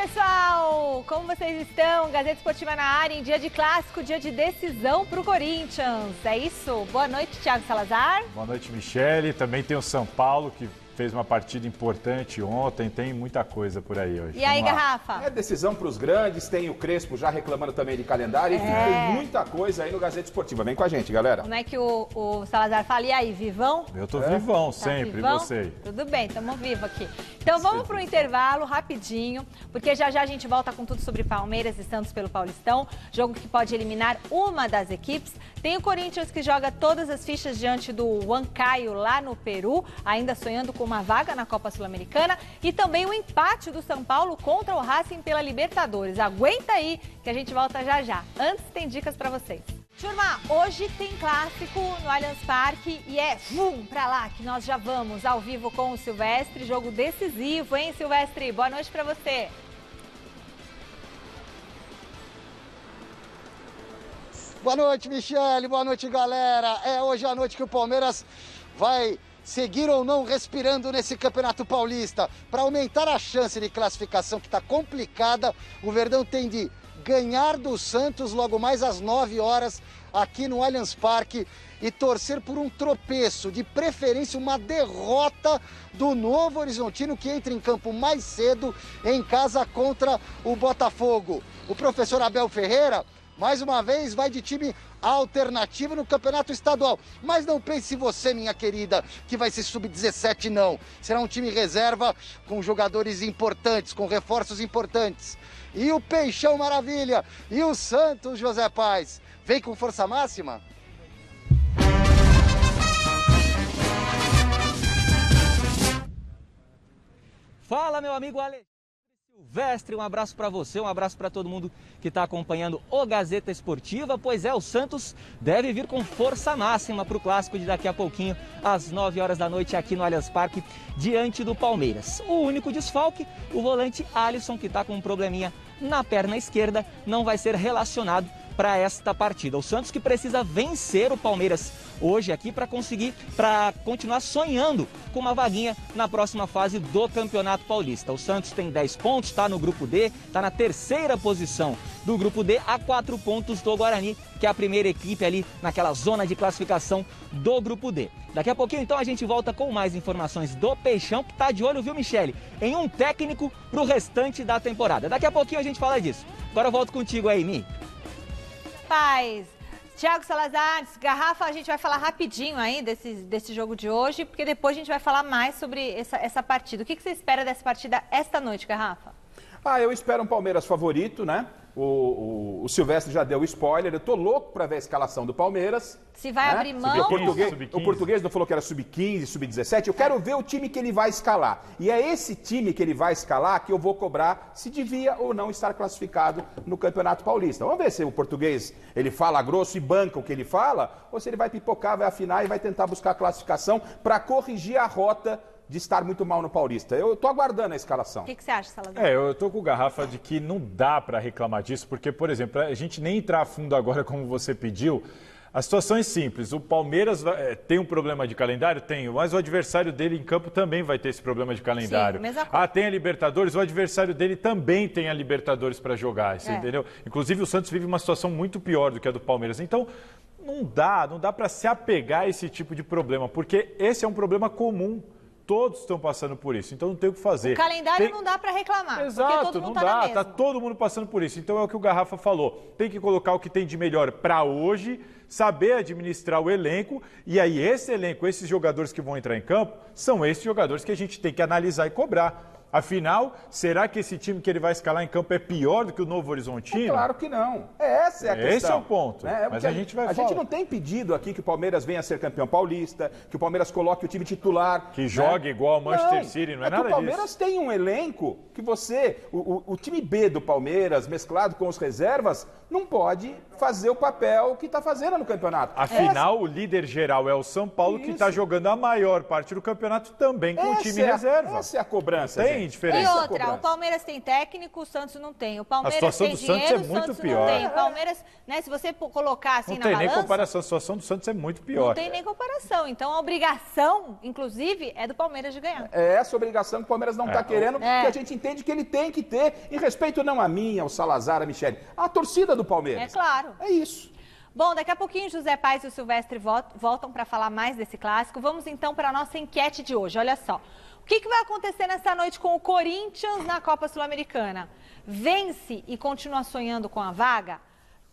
pessoal! Como vocês estão? Gazeta Esportiva na área, em dia de clássico, dia de decisão para o Corinthians. É isso? Boa noite, Thiago Salazar. Boa noite, Michele. Também tem o São Paulo, que fez uma partida importante ontem. Tem muita coisa por aí hoje. E aí, Garrafa? É decisão para os grandes, tem o Crespo já reclamando também de calendário. Enfim, tem muita coisa aí no Gazeta Esportiva. Vem com a gente, galera. Como é que o Salazar fala? E aí, vivão? Eu tô vivão sempre, vivão? E você? Tudo bem, estamos vivos aqui. Então vamos para o intervalo rapidinho, porque já já a gente volta com tudo sobre Palmeiras e Santos pelo Paulistão, jogo que pode eliminar uma das equipes. Tem o Corinthians que joga todas as fichas diante do Huancayo lá no Peru, ainda sonhando com uma vaga na Copa Sul-Americana, e também o empate do São Paulo contra o Racing pela Libertadores. Aguenta aí que a gente volta já já. Antes tem dicas para vocês. Turma, hoje tem clássico no Allianz Parque e é pra lá que nós já vamos ao vivo com o Silvestre, jogo decisivo, hein, Silvestre? Boa noite pra você. Boa noite, Michele, boa noite, galera. É hoje a noite que o Palmeiras vai seguir ou não respirando nesse Campeonato Paulista. Para aumentar a chance de classificação, que está complicada, o Verdão tem de ganhar do Santos logo mais às 9 horas aqui no Allianz Parque e torcer por um tropeço, de preferência uma derrota do Novo Horizontino, que entra em campo mais cedo em casa contra o Botafogo. O professor Abel Ferreira, mais uma vez, vai de time alternativo no Campeonato Estadual. Mas não pense você, minha querida, que vai ser sub-17, não. Será um time reserva com jogadores importantes, com reforços importantes. E o Peixão Maravilha, e o Santos, José Paz, vem com força máxima? Fala, meu amigo Alexandre Silvestre, um abraço para você, um abraço para todo mundo que está acompanhando o Gazeta Esportiva. Pois é, o Santos deve vir com força máxima para o clássico de daqui a pouquinho, às 9 horas da noite, aqui no Allianz Parque, diante do Palmeiras. O único desfalque, o volante Alisson, que está com um probleminha na perna esquerda, não vai ser relacionado para esta partida. O Santos que precisa vencer o Palmeiras hoje aqui para continuar sonhando com uma vaguinha na próxima fase do Campeonato Paulista. O Santos tem 10 pontos, está no grupo D, está na terceira posição do grupo D, a 4 pontos do Guarani, que é a primeira equipe ali naquela zona de classificação do grupo D. Daqui a pouquinho, então, a gente volta com mais informações do Peixão, que está de olho, viu, Michele, em um técnico para o restante da temporada. Daqui a pouquinho a gente fala disso. Agora eu volto contigo aí, Mi. Paz, Thiago Salazar, Garrafa, a gente vai falar rapidinho aí desse jogo de hoje, porque depois a gente vai falar mais sobre essa partida. O que você espera dessa partida esta noite, Garrafa? Eu espero um Palmeiras favorito, né? O Silvestre já deu spoiler, eu tô louco para ver a escalação do Palmeiras. Se vai abrir mão... O português não falou que era sub-15, sub-17, eu quero ver o time que ele vai escalar. E é esse time que ele vai escalar que eu vou cobrar se devia ou não estar classificado no Campeonato Paulista. Vamos ver se o português ele fala grosso e banca o que ele fala, ou se ele vai pipocar, vai afinar e vai tentar buscar a classificação para corrigir a rota de estar muito mal no Paulista. Eu tô aguardando a escalação. O que você acha, Salazar? Eu tô com o Garrafa de que não dá para reclamar disso, porque, por exemplo, a gente nem entrar a fundo agora como você pediu. A situação é simples, o Palmeiras tem um problema de calendário? Tem, mas o adversário dele em campo também vai ter esse problema de calendário. Sim, mesma coisa. Tem a Libertadores, o adversário dele também tem a Libertadores para jogar, você entendeu? Inclusive o Santos vive uma situação muito pior do que a do Palmeiras. Então, não dá para se apegar a esse tipo de problema, porque esse é um problema comum. Todos estão passando por isso, então não tem o que fazer. O calendário não dá para reclamar. Exato, todo mundo não dá, tá todo mundo passando por isso. Então é o que o Garrafa falou, tem que colocar o que tem de melhor para hoje, saber administrar o elenco, e aí esse elenco, esses jogadores que vão entrar em campo, são esses jogadores que a gente tem que analisar e cobrar. Afinal, será que esse time que ele vai escalar em campo é pior do que o Novo Horizontino? Claro que não. Essa é a questão. Esse é o ponto. Mas a gente vai falar. A gente não tem pedido aqui que o Palmeiras venha a ser campeão paulista, que o Palmeiras coloque o time titular. Que jogue igual ao Manchester City, não é nada disso. O Palmeiras tem um elenco que o time B do Palmeiras, mesclado com os reservas, não pode fazer o papel que está fazendo no campeonato. Afinal, o líder geral é o São Paulo, que está jogando a maior parte do campeonato também com o time reserva. Essa é a cobrança. Tem tem diferença. E outra, cobrança. o Palmeiras tem técnico, o Santos não tem. O Palmeiras situação tem do Santos dinheiro, é o muito Santos pior. não tem. O Palmeiras, né, se você colocar assim Não na tem nem balança, comparação, a situação do Santos é muito pior. não tem nem comparação. Então a obrigação, inclusive, é do Palmeiras de ganhar. É essa obrigação que o Palmeiras não está querendo, que a gente entende que ele tem que ter, em respeito não a mim, ao Salazar, a Michele, a torcida do Palmeiras. É claro. É isso. Bom, daqui a pouquinho José Paes e o Silvestre voltam para falar mais desse clássico. Vamos então para a nossa enquete de hoje. Olha só. O que vai acontecer nessa noite com o Corinthians na Copa Sul-Americana? Vence e continua sonhando com a vaga?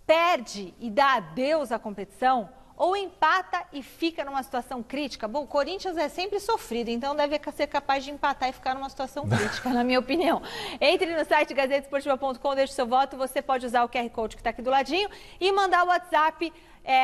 Perde e dá adeus à competição? Ou empata e fica numa situação crítica? Bom, o Corinthians é sempre sofrido, então deve ser capaz de empatar e ficar numa situação crítica, na minha opinião. Entre no site gazetesportiva.com, deixe seu voto. Você pode usar o QR Code que está aqui do ladinho e mandar o WhatsApp.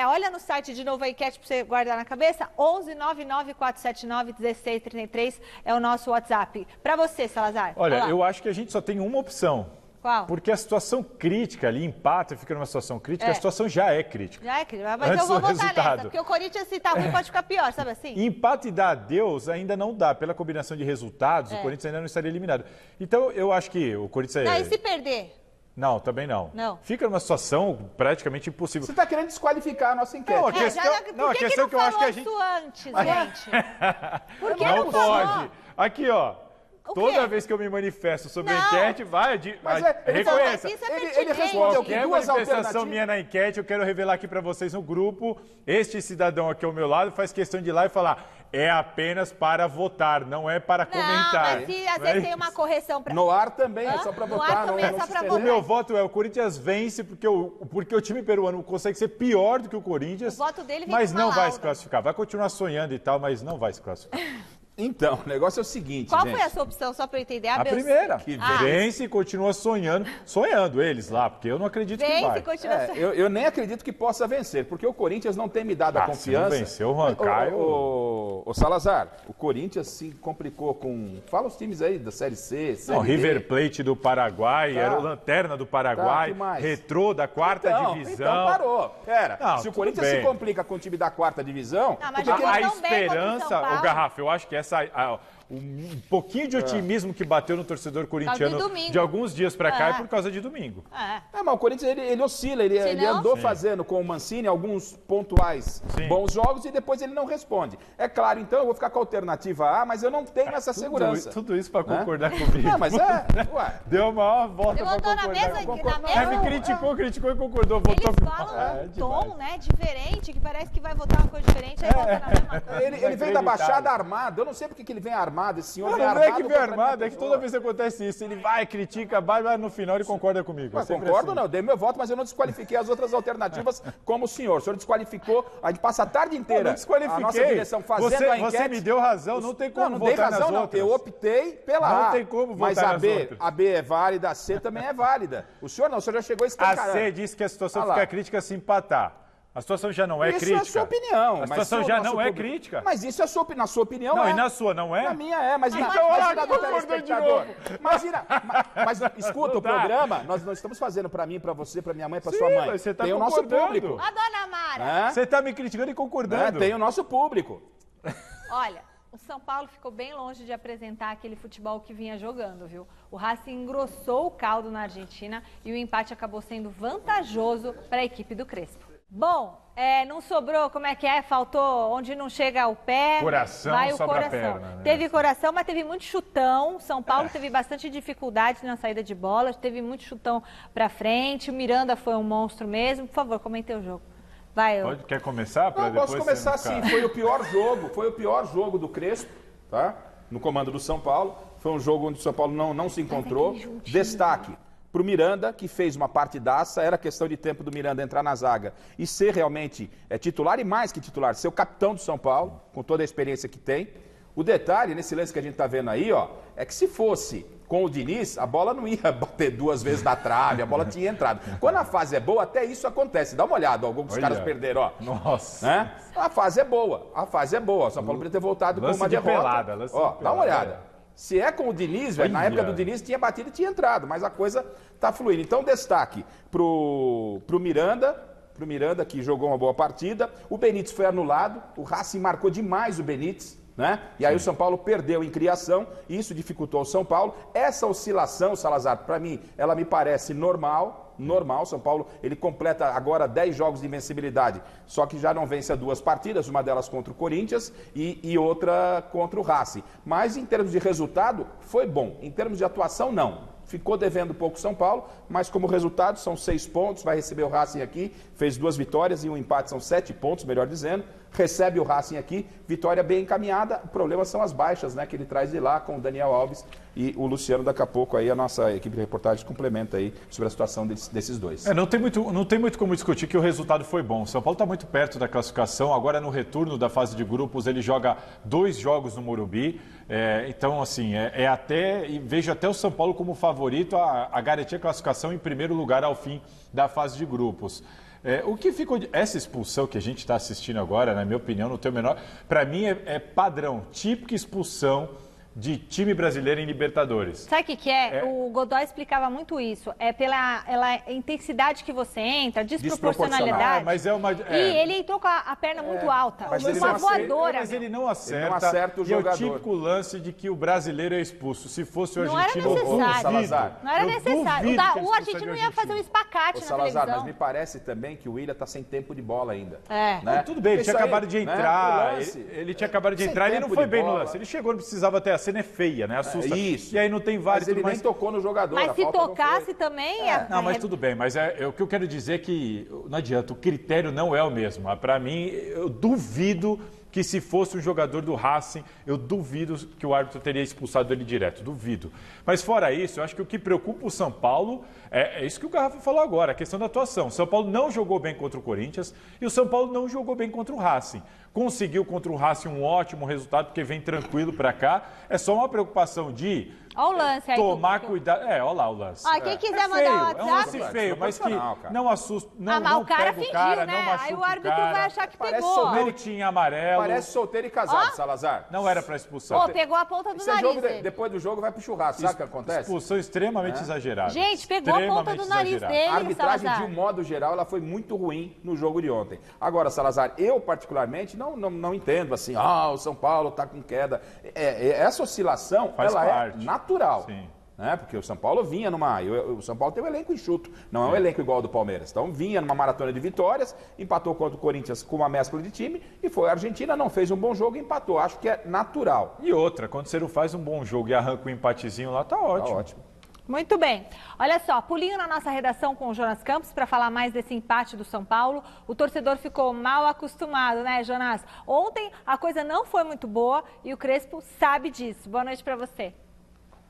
Olha no site de novo a enquete para você guardar na cabeça. 11 99 479 1633 é o nosso WhatsApp. Para você, Salazar. Olha, eu acho que a gente só tem uma opção. Qual? Porque a situação crítica ali, empata e fica numa situação crítica, a situação já é crítica. Já é crítica, mas Antes eu vou do votar resultado. nessa, porque o Corinthians, se tá ruim, pode ficar pior, sabe assim? Empate e dar adeus ainda não dá. Pela combinação de resultados, o Corinthians ainda não estaria eliminado. Então, eu acho que o Corinthians... Não, e se perder? Não, também não. Não. Fica numa situação praticamente impossível. Você está querendo desqualificar a nossa enquete. Não, a questão, Por que questão não que eu acho que a falou gente... isso antes, gente? Por que Não não falou? pode. Aqui, ó. O Toda quê? vez que eu me manifesto sobre a Não. enquete, Mas reconheça. Isso é Ele pertinente. respondeu que Qualquer duas manifestação alternativas... minha na enquete, eu quero revelar aqui para vocês no grupo. Este cidadão aqui ao meu lado faz questão de ir lá e falar: é apenas para votar, não é para Não, comentar. mas se às vezes tem uma correção para... No ar também, é só para No ar votar. também é não só se pra estender. O votar. meu voto é: o Corinthians vence porque o time peruano consegue ser pior do que o Corinthians. O voto dele vem mas com uma não vai lauda. se classificar. Vai continuar sonhando e tal, mas não vai se classificar. Então, o negócio é o seguinte, Qual gente. foi a sua opção, só para eu entender? A B ou C? primeira, Que vence e continua sonhando eles lá, porque eu não acredito que Vence vai. e continua... Eu nem acredito que possa vencer, porque o Corinthians não tem me dado a Se confiança. não venceu o Rancaio... Ô, Salazar, o Corinthians se complicou com... Fala os times aí da Série C, Série Não, D. River Plate do Paraguai, Tá. era o Lanterna do Paraguai, que mais? Retrô da quarta divisão. Então parou. Pera, Não, se o tudo Corinthians bem. se complica com o time da quarta divisão... Não, mas por que já que A tão bem contra o esperança, São Paulo. o Garrafa, eu acho que um pouquinho de otimismo que bateu no torcedor corintiano domingo. de alguns dias pra cá é por causa de domingo. É. Mas o Corinthians ele oscila, ele não? andou fazendo com o Mancini alguns pontuais Sim. bons jogos e depois ele não responde. É claro, então eu vou ficar com a alternativa A, mas eu não tenho essa segurança. Tudo isso pra Né? concordar comigo. Não, mas ué. Deu a maior volta pra Levantou na concordar. mesa, comigo. na mesa. Me criticou e concordou. Votou... Eles falam um tom, né, diferente, que parece que vai votar uma coisa diferente, aí vota na mesma coisa. Ele vem da Inacreditável. Baixada armado. Eu não sei porque que ele vem armado, esse senhor Não, vem não armado. é que vem contra a minha armado, é que pessoa. toda vez que acontece isso, ele vai, critica, vai, mas no final ele concorda comigo. Mas É sempre concordo, assim. não, eu dei meu voto, mas eu não desqualifiquei as outras alternativas como o senhor. O senhor desqualificou, a gente passa a tarde Eu inteira não desqualifiquei. a nossa direção fazendo a enquete. Você me deu razão, não tem como Não dei votar razão, nas não. outras. Eu optei pela Não A. tem como mas votar a nas B, outras. a B é válida, a C também é válida. O senhor não, o senhor já chegou a A escancarar. C diz que a situação Olha lá. fica crítica se empatar. A situação já não é Isso crítica. é a sua opinião. A mas situação se o já nosso não é público- crítica. Mas isso é na sua opinião, Não, é. e na sua não é? Na minha é, mas Então, imagina olha, do concordou de telespectador. novo. Imagina, mas escuta, Não o dá. programa, nós não estamos fazendo pra mim, pra você, pra minha mãe, pra Sim, sua mãe. mas você tá Tem o nosso concordando. público. A dona Mara. Né? Você está me criticando e concordando. Tem o nosso público. Olha, o São Paulo ficou bem longe de apresentar aquele futebol que vinha jogando, viu? O Racing engrossou o caldo na Argentina e o empate acabou sendo vantajoso para a equipe do Crespo. Bom, não sobrou, como é que é? Faltou onde não chega o pé. Coração, vai o sobra a coração. perna, né? Teve coração, mas teve muito chutão. São Paulo teve bastante dificuldade na saída de bola, teve muito chutão para frente. O Miranda foi um monstro mesmo. Por favor, comente o jogo. Vai, Quer começar? Pra Não, depois posso começar você não assim. ficar- Foi o pior jogo do Crespo, tá? No comando do São Paulo. Foi um jogo onde o São Paulo não se encontrou. Destaque para o Miranda, que fez uma partidaça. Era questão de tempo do Miranda entrar na zaga e ser realmente titular, e mais que titular, ser o capitão do São Paulo, com toda a experiência que tem. O detalhe, nesse lance que a gente está vendo aí, ó, é que se fosse com o Diniz, a bola não ia bater 2 vezes na trave, a bola tinha entrado. Quando a fase é boa, até isso acontece. Dá uma olhada, alguns Olha. caras perderam, ó. Nossa. Né? A fase é boa, O São Paulo poderia ter voltado com Lance uma de derrota. pelada, lance de Ó, dá uma pelada. olhada. Se é com o Diniz, velho, na Olha. época do Diniz tinha batido e tinha entrado, mas a coisa tá fluindo. Então, destaque pro Miranda, que jogou uma boa partida. O Benítez foi anulado, o Racing marcou demais o Benítez. né? E aí o São Paulo perdeu em criação, isso dificultou o São Paulo. Essa oscilação, Salazar, para mim, ela me parece normal. São Paulo, ele completa agora 10 jogos de invencibilidade, só que já não vence a 2 partidas, uma delas contra o Corinthians e outra contra o Racing. Mas em termos de resultado, foi bom. Em termos de atuação, não. Ficou devendo pouco São Paulo, mas como resultado são 6 pontos, vai receber o Racing aqui, fez 2 vitórias e um empate, são 7 pontos, melhor dizendo. Recebe o Racing aqui, vitória bem encaminhada. O problema são as baixas, né, que ele traz de lá com o Daniel Alves e o Luciano. Daqui a pouco aí a nossa equipe de reportagem complementa aí sobre a situação desses dois. Não tem muito como discutir que o resultado foi bom. O São Paulo está muito perto da classificação. Agora no retorno da fase de grupos ele joga 2 jogos no Morumbi. Então assim, vejo até o São Paulo como favorito a garantir a classificação em primeiro lugar ao fim da fase de grupos. O que ficou essa expulsão que a gente está assistindo agora, na minha opinião, no teu menor, para mim é padrão, típica expulsão de time brasileiro em Libertadores. Sabe o que é? O Godoy explicava muito isso. É pela intensidade que você entra, desproporcionalidade. Mas E ele entrou com a perna muito alta. Mas uma voadora. Mas ele não acerta. Ele não acerta o jogador. E é o típico lance de que o brasileiro é expulso. Se fosse o argentino, não era necessário. Salazar. Não era necessário. O argentino ia fazer um espacate na Salazar, televisão. mas me parece também que o Willian está sem tempo de bola ainda. Né? Tudo bem, ele tinha acabado de entrar. Né? Ele tinha acabado de entrar, ele não foi bem no lance. Ele chegou, não precisava ter. A cena é feia, né? Assusta. Isso. E aí não tem vários. Mas ele nem tocou no jogador. Mas se tocasse também... Não, mas tudo bem. Mas o que eu quero dizer é que não adianta, o critério não é o mesmo. Para mim, eu duvido que se fosse um jogador do Racing, eu duvido que o árbitro teria expulsado ele direto, duvido. Mas fora isso, eu acho que o que preocupa o São Paulo é isso que o Garrafa falou agora, a questão da atuação. O São Paulo não jogou bem contra o Corinthians e o São Paulo não jogou bem contra o Racing. Conseguiu contra o Racing um ótimo resultado, porque vem tranquilo para cá. É só uma preocupação de... Olha o lance aí. Tomar cuidado. Olha lá o lance. Quem quiser mandar o WhatsApp... É um lance feio, mas que não assusta. Não, mas o cara fingiu, cara, né? não machuca Aí o árbitro vai achar que Parece pegou. solteiro. Não tinha amarelo. Parece solteiro e casado, Salazar. Não era para expulsão. Pegou a ponta do Esse nariz jogo, dele. depois do jogo vai pro churrasco, sabe o que acontece? Expulsão extremamente exagerada. Gente, pegou a ponta do nariz dele, A arbitragem, Salazar. de um modo geral, ela foi muito ruim no jogo de ontem. Agora, Salazar, eu particularmente não entendo assim, o São Paulo tá com queda. Essa oscilação, ela é natural. Sim. Né? Porque o São Paulo vinha o São Paulo tem um elenco enxuto, não é um elenco igual ao do Palmeiras. Então vinha numa maratona de vitórias, empatou contra o Corinthians com uma mescla de time e foi a Argentina, não fez um bom jogo e empatou. Acho que é natural. E outra, quando você não faz um bom jogo e arranca um empatezinho lá, tá ótimo. Tá ótimo. Muito bem. Olha só, pulinho na nossa redação com o Jonas Campos para falar mais desse empate do São Paulo. O torcedor ficou mal acostumado, né, Jonas? Ontem a coisa não foi muito boa e o Crespo sabe disso. Boa noite para você.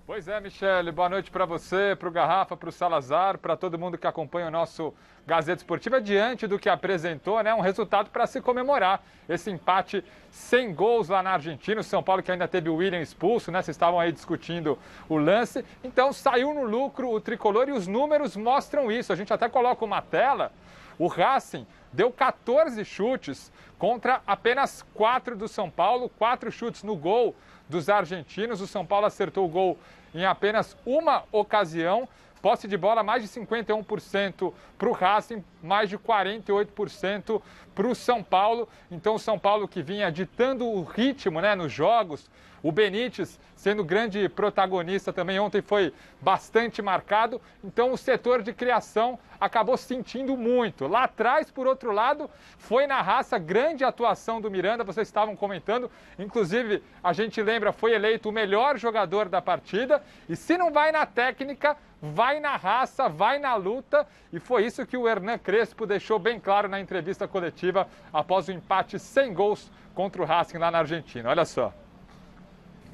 Pois é, Michele, boa noite para você, para o Garrafa, para o Salazar, para todo mundo que acompanha o nosso Gazeta Esportiva. Diante do que apresentou, né, um resultado para se comemorar. Esse empate sem gols lá na Argentina, o São Paulo que ainda teve o Willian expulso, né, vocês estavam aí discutindo o lance. Então saiu no lucro o tricolor e os números mostram isso. A gente até coloca uma tela, o Racing deu 14 chutes contra apenas 4 do São Paulo, 4 chutes no gol dos argentinos. O São Paulo acertou o gol em apenas uma ocasião. Posse de bola mais de 51% para o Racing, mais de 48% para o São Paulo. Então o São Paulo que vinha ditando o ritmo, né, nos jogos. O Benítez sendo grande protagonista também ontem foi bastante marcado. Então o setor de criação acabou sentindo muito. Lá atrás, por outro lado, foi na raça, grande atuação do Miranda, vocês estavam comentando. Inclusive, a gente lembra, foi eleito o melhor jogador da partida. E se não vai na técnica, vai na raça, vai na luta. E foi isso que o Hernan Crespo deixou bem claro na entrevista coletiva após o empate sem gols contra o Racing lá na Argentina. Olha só.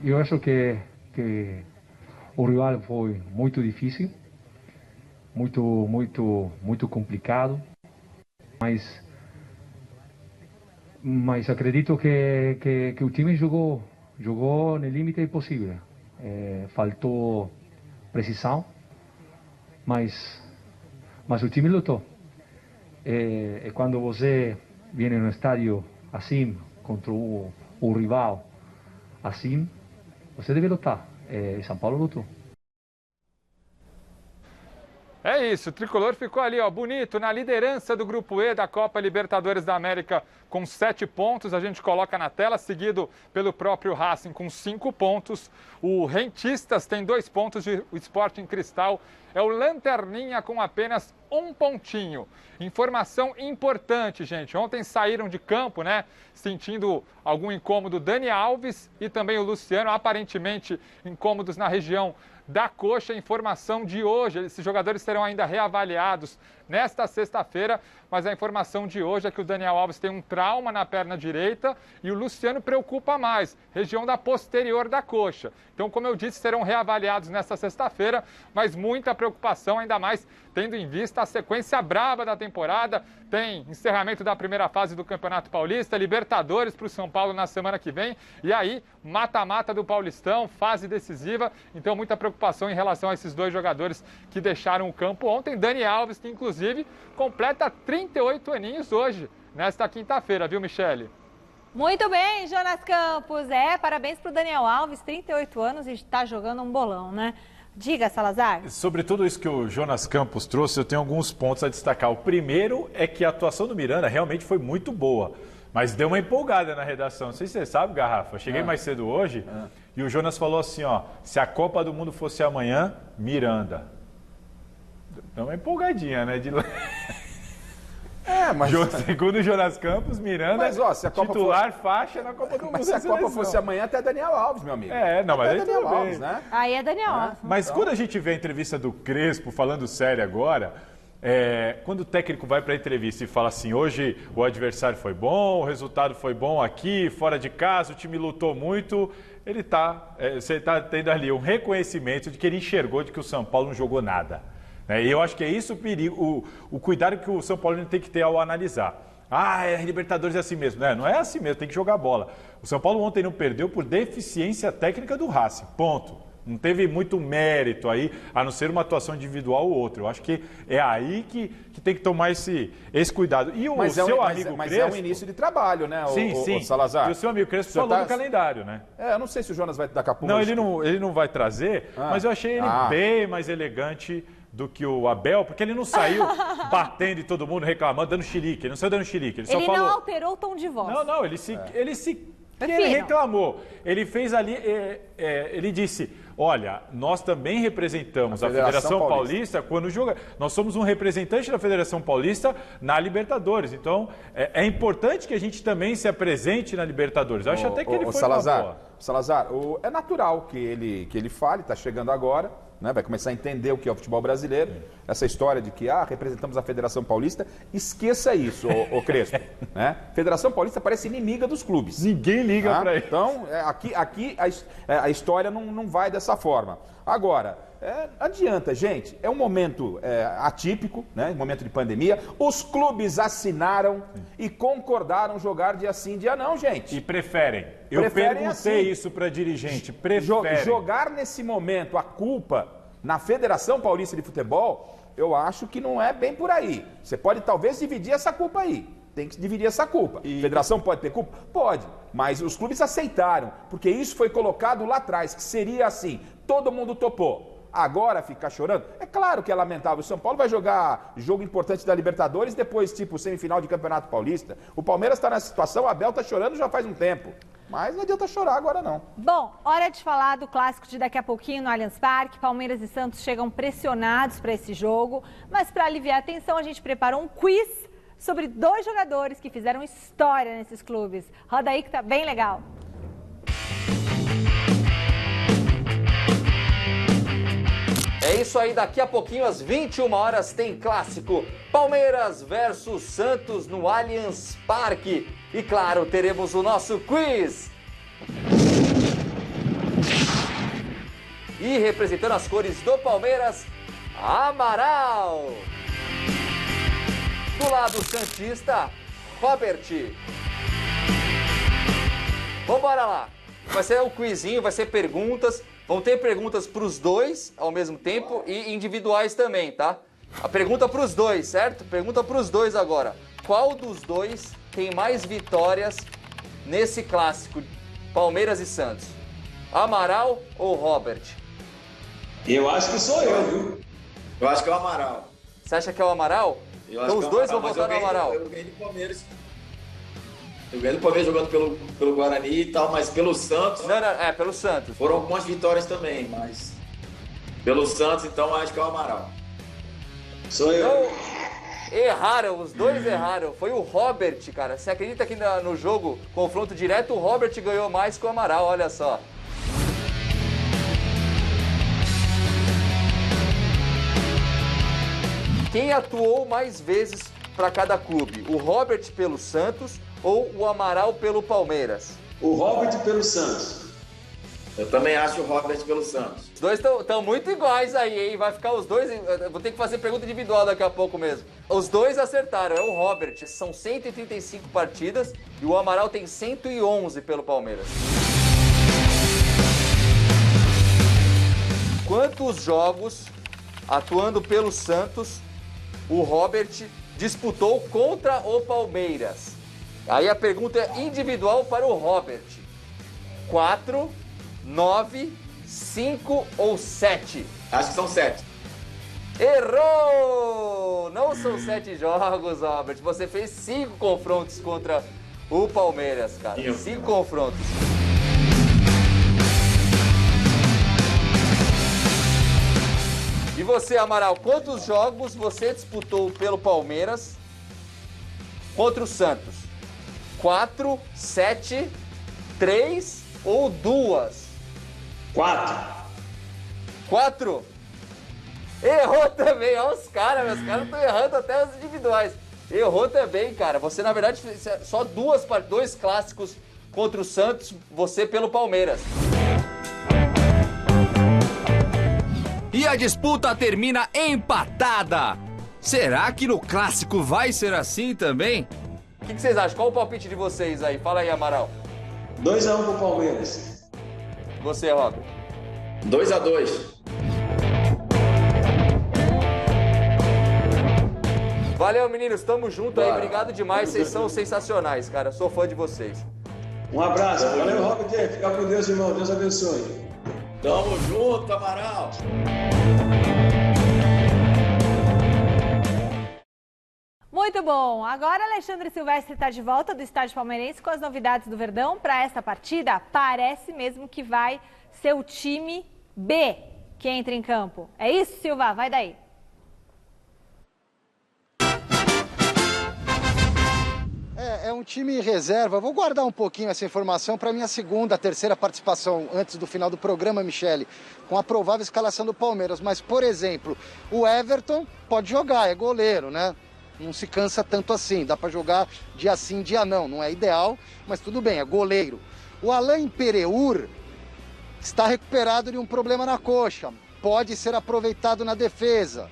Eu acho que o rival foi muito difícil, muito complicado, mas acredito que o time jogou no limite possível. Faltou precisão, mas o time lutou. Quando você vem no estádio assim, contra o rival assim, você deve lutar. São Paulo lutou. É isso, o Tricolor ficou ali, ó, bonito, na liderança do Grupo E da Copa Libertadores da América com 7 pontos. A gente coloca na tela, seguido pelo próprio Racing com 5 pontos. O Rentistas tem 2 pontos, o Sporting Cristal é o lanterninha com apenas 1 pontinho. Informação importante, gente. Ontem saíram de campo, né, sentindo algum incômodo Dani Alves e também o Luciano, aparentemente incômodos na região da coxa. Informação de hoje, esses jogadores serão ainda reavaliados nesta sexta-feira, mas a informação de hoje é que o Daniel Alves tem um trauma na perna direita e o Luciano preocupa mais, região da posterior da coxa. Então, como eu disse, serão reavaliados nesta sexta-feira, mas muita preocupação, ainda mais tendo em vista a sequência brava da temporada. Tem encerramento da primeira fase do Campeonato Paulista, Libertadores para o São Paulo na semana que vem, e aí mata-mata do Paulistão, fase decisiva. Então, muita preocupação em relação a esses 2 jogadores que deixaram o campo ontem. Dani Alves, que inclusive completa 38 aninhos hoje, nesta quinta-feira, viu, Michele? Muito bem, Jonas Campos. Parabéns para o Daniel Alves, 38 anos e está jogando um bolão, né? Diga, Salazar. Sobre tudo isso que o Jonas Campos trouxe, eu tenho alguns pontos a destacar. O primeiro é que a atuação do Miranda realmente foi muito boa, mas deu uma empolgada na redação. Não sei se você sabe, Garrafa, eu cheguei mais cedo hoje e o Jonas falou assim, ó, se a Copa do Mundo fosse amanhã, Miranda. Deu uma empolgadinha, né? Mas... Segundo o Jonas Campos, Miranda, mas, ó, se a Copa titular faixa na Copa do Mundo. Mas se a Copa fosse amanhã, até Daniel Alves, meu amigo. Mas aí Daniel tudo Alves, bem. né? Aí é Daniel Alves. Mas quando a gente vê a entrevista do Crespo, falando sério agora, quando o técnico vai para a entrevista e fala assim, hoje o adversário foi bom, o resultado foi bom aqui, fora de casa, o time lutou muito, você está tendo ali um reconhecimento de que ele enxergou de que o São Paulo não jogou nada. E eu acho que é isso o perigo, o cuidado que o São Paulo tem que ter ao analisar. Libertadores é assim mesmo. Não é assim mesmo, tem que jogar bola. O São Paulo ontem não perdeu por deficiência técnica do Racing, ponto. Não teve muito mérito aí, a não ser uma atuação individual ou outra. Eu acho que é aí que tem que tomar esse cuidado. E o seu amigo Crespo... é um início de trabalho, né, sim. O Salazar? E o seu amigo Crespo falou do calendário, né? Eu não sei se o Jonas vai dar capuz. Não, ele não vai trazer, mas eu achei ele bem mais elegante do que o Abel, porque ele não saiu batendo em todo mundo, reclamando, dando xilique. Ele não saiu dando xilique. Ele só falou... não alterou o tom de voz. Não, ele reclamou. Ele fez ali, ele disse, olha, nós também representamos a Federação Paulista quando joga. Nós somos um representante da Federação Paulista na Libertadores. Então, é importante que a gente também se apresente na Libertadores. Eu acho até que ele foi Salazar, é natural que ele fale, está chegando agora, né? Vai começar a entender o que é o futebol brasileiro. Essa história de que representamos a Federação Paulista, esqueça isso, ô Crespo. Né? Federação Paulista parece inimiga dos clubes. Ninguém liga para ele. Então, aqui a história não vai dessa forma. Agora, adianta, gente. É um momento atípico, né? Um momento de pandemia. Os clubes assinaram e concordaram jogar dia sim, dia não, gente. E preferem. Eu perguntei isso para dirigente. Preferem. Jogar nesse momento a culpa na Federação Paulista de Futebol, eu acho que não é bem por aí. Você pode talvez dividir essa culpa aí. Tem que dividir essa culpa. A Federação pode ter culpa? Pode. Mas os clubes aceitaram, porque isso foi colocado lá atrás, que seria assim. Todo mundo topou. Agora ficar chorando? É claro que é lamentável. O São Paulo vai jogar jogo importante da Libertadores, depois tipo semifinal de Campeonato Paulista. O Palmeiras está nessa situação, o Abel está chorando já faz um tempo. Mas não adianta chorar agora não. Bom, hora de falar do clássico de daqui a pouquinho no Allianz Parque. Palmeiras e Santos chegam pressionados para esse jogo. Mas para aliviar a tensão, a gente preparou um quiz sobre 2 jogadores que fizeram história nesses clubes. Roda aí que tá bem legal. É isso aí, daqui a pouquinho, às 21 horas, tem clássico. Palmeiras versus Santos no Allianz Parque. E claro, teremos o nosso quiz. E representando as cores do Palmeiras, Amaral. Do lado santista, Robert. Vambora lá. Vai ser um quizinho, vai ser perguntas. Vão ter perguntas para os 2 ao mesmo tempo e individuais também, tá? A pergunta para os 2, certo? Pergunta para os 2 agora. Qual dos 2 tem mais vitórias nesse clássico, Palmeiras e Santos? Amaral ou Robert? Eu acho que sou eu, viu? Eu acho que é o Amaral. Você acha que é o Amaral? Então os dois vão votar no Amaral. Eu ganhei do Palmeiras. Eu ganhei do Palmeiras jogando pelo Guarani e tal, mas pelo Santos... Não, pelo Santos. Foram algumas vitórias também, mas... Pelo Santos, então, acho que é o Amaral. Sou eu. Então, erraram, os dois erraram. Foi o Robert, cara. Você acredita que no jogo, confronto direto, o Robert ganhou mais que o Amaral, olha só. Quem atuou mais vezes para cada clube? O Robert pelo Santos ou o Amaral pelo Palmeiras? O Robert pelo Santos. Eu também acho o Robert pelo Santos. Os dois estão muito iguais aí, hein? Vai ficar os dois... Vou ter que fazer pergunta individual daqui a pouco mesmo. Os dois acertaram, é o Robert. São 135 partidas e o Amaral tem 111 pelo Palmeiras. Quantos jogos, atuando pelo Santos, o Robert disputou contra o Palmeiras? Aí a pergunta é individual para o Robert. 4, 9, 5 ou 7? Acho que são 7. Errou! Não são 7 jogos, Robert. Você fez 5 confrontos contra o Palmeiras, cara. 5 confrontos. E você, Amaral, quantos jogos você disputou pelo Palmeiras contra o Santos? 4, 7, 3 ou 2? 4? Errou também, olha os caras, meus caras estão errando até os individuais. Errou também, cara. Você, na verdade, fez só 2 clássicos contra o Santos, você pelo Palmeiras. E a disputa termina empatada. Será que no clássico vai ser assim também? O que vocês acham? Qual o palpite de vocês aí? Fala aí, Amaral. 2-1 pro Palmeiras. Você, Robert. 2-2. Valeu, meninos. Tamo junto aí. Obrigado demais. Vocês são sensacionais, cara. Sou fã de vocês. Um abraço. Valeu, Robert. Fica com Deus, irmão. Deus abençoe. Tamo junto, Amaral. Muito bom. Agora Alexandre Silvestre está de volta do estádio palmeirense com as novidades do Verdão para esta partida. Parece mesmo que vai ser o time B que entra em campo. É isso, Silva? Vai daí. É um time reserva. Vou guardar um pouquinho essa informação para minha terceira participação antes do final do programa, Michele, com a provável escalação do Palmeiras. Mas, por exemplo, o Everton pode jogar, é goleiro, né? Não se cansa tanto assim, dá para jogar dia sim, dia não. Não é ideal, mas tudo bem, é goleiro. O Alain Pereur está recuperado de um problema na coxa, pode ser aproveitado na defesa.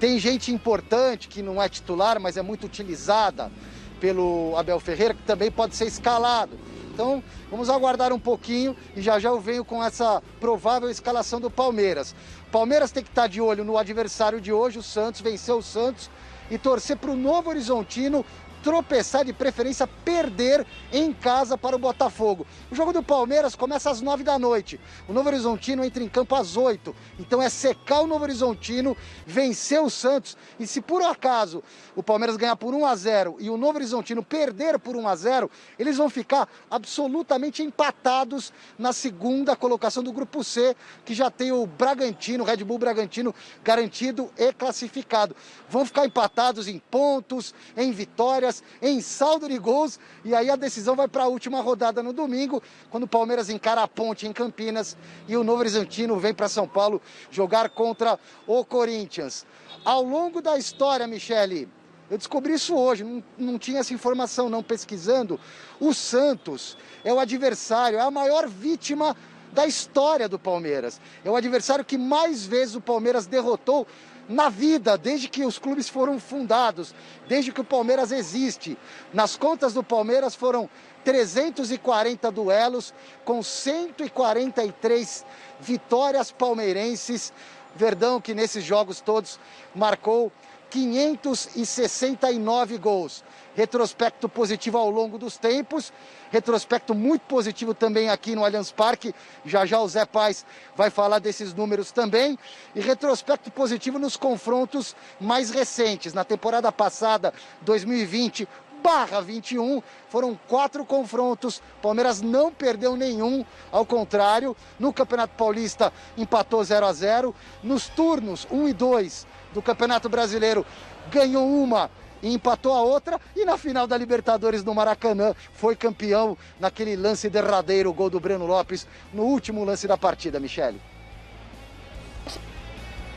Tem gente importante que não é titular, mas é muito utilizada pelo Abel Ferreira, que também pode ser escalado. Então, vamos aguardar um pouquinho e já eu venho com essa provável escalação do Palmeiras. O Palmeiras tem que estar de olho no adversário de hoje, o Santos, venceu o Santos, e torcer para o Novo Horizontino tropeçar, de preferência perder em casa para o Botafogo. O jogo do Palmeiras começa às 9 da noite. O Novo Horizontino entra em campo às 8. Então é secar o Novo Horizontino, vencer o Santos. E se por acaso o Palmeiras ganhar por 1-0 e o Novo Horizontino perder por 1-0, eles vão ficar absolutamente empatados na segunda colocação do Grupo C, que já tem o Bragantino, o Red Bull Bragantino, garantido e classificado. Vão ficar empatados em pontos, em vitórias, em saldo de gols, e aí a decisão vai para a última rodada no domingo, quando o Palmeiras encara a Ponte em Campinas e o Novo Horizontino vem para São Paulo jogar contra o Corinthians. Ao longo da história, Michele, eu descobri isso hoje, não tinha essa informação não, pesquisando, o Santos é o adversário, é a maior vítima da história do Palmeiras. É o adversário que mais vezes o Palmeiras derrotou na vida, desde que os clubes foram fundados, desde que o Palmeiras existe. Nas contas do Palmeiras foram 340 duelos, com 143 vitórias palmeirenses. Verdão, que nesses jogos todos marcou 569 gols. Retrospecto positivo ao longo dos tempos, retrospecto muito positivo também aqui no Allianz Parque, já o Zé Paz vai falar desses números também, e retrospecto positivo nos confrontos mais recentes. Na temporada passada, 2020/21, foram 4 confrontos, Palmeiras não perdeu nenhum, ao contrário, no Campeonato Paulista empatou 0-0, nos turnos 1 e 2 do Campeonato Brasileiro ganhou uma e empatou a outra, e na final da Libertadores no Maracanã foi campeão naquele lance derradeiro, o gol do Breno Lopes, no último lance da partida, Michele.